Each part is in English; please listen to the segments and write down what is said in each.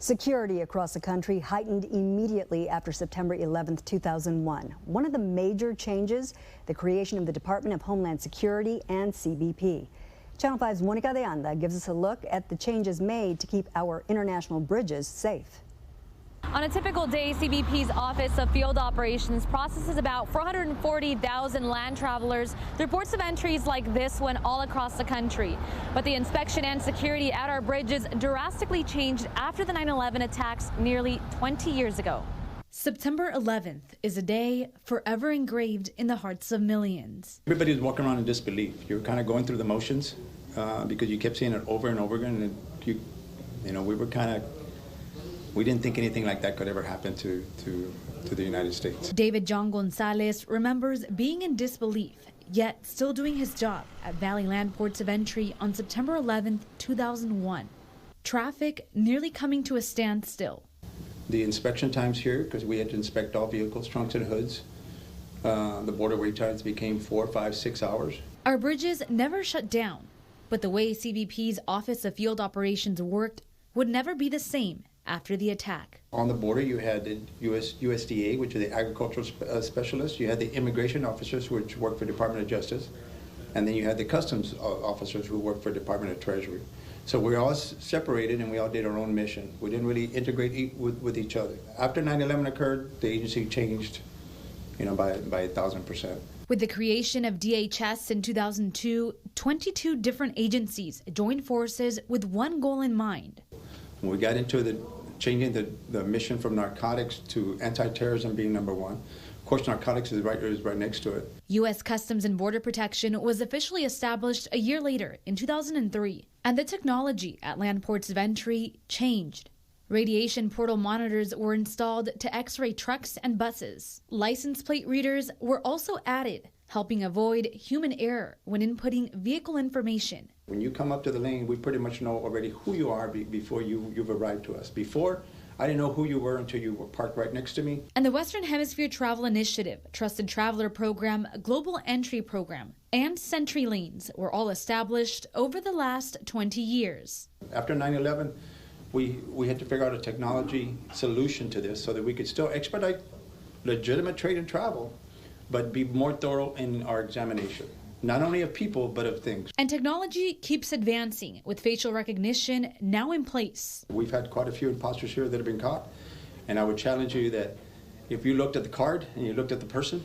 Security across the country heightened immediately after September 11, 2001. One of the major changes, the creation of the Department of Homeland Security and CBP. Channel 5's Monica de Anda gives us a look at the changes made to keep our international bridges safe. On a typical day, CBP's Office of Field Operations processes about 440,000 land travelers through ports of entries like this one all across the country. But the inspection and security at our bridges drastically changed after the 9/11 attacks nearly 20 years ago. September 11th is a day forever engraved in the hearts of millions. Everybody's walking around in disbelief. You're kind of going through the motions because you kept seeing it over and over again. And we didn't think anything like that could ever happen to the United States. David John Gonzalez remembers being in disbelief, yet still doing his job at Valley Land Ports of Entry on September 11th, 2001. Traffic nearly coming to a standstill. The inspection times here, because we had to inspect all vehicles, trunks and hoods, the border wait times became 4, 5, 6 hours. Our bridges never shut down, but the way CBP's Office of Field Operations worked would never be the same after the attack. On the border, you had the USDA, which are the agricultural specialists. You had the immigration officers, which work for Department of Justice. And then you had the customs officers who work for Department of Treasury. So we're all separated and we all did our own mission. We didn't really integrate with each other. After 9/11 occurred, the agency changed, by 1,000%. With the creation of DHS in 2002, 22 different agencies joined forces with one goal in mind. When we got into changing the mission from narcotics to anti-terrorism being number one. Of course, narcotics is right next to it. U.S. Customs and Border Protection was officially established a year later in 2003, and the technology at land ports of entry changed. Radiation portal monitors were installed to X-ray trucks and buses. License plate readers were also added, helping avoid human error when inputting vehicle information. When you come up to the lane, we pretty much know already who you are before you've arrived to us. Before, I didn't know who you were until you were parked right next to me. And the Western Hemisphere Travel Initiative, Trusted Traveler Program, Global Entry Program, and Sentry Lanes were all established over the last 20 years. After 9/11, we had to figure out a technology solution to this so that we could still expedite legitimate trade and travel, but be more thorough in our examination, not only of people, but of things. And technology keeps advancing, with facial recognition now in place. We've had quite a few imposters here that have been caught, and I would challenge you that if you looked at the card and you looked at the person,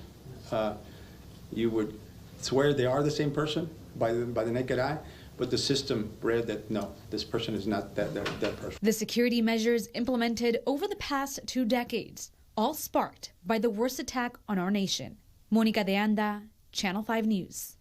you would swear they are the same person by the naked eye, but the system read that, no, this person is not that person. The security measures implemented over the past 2 decades, all sparked by the worst attack on our nation. Monica de Anda, Channel 5 News.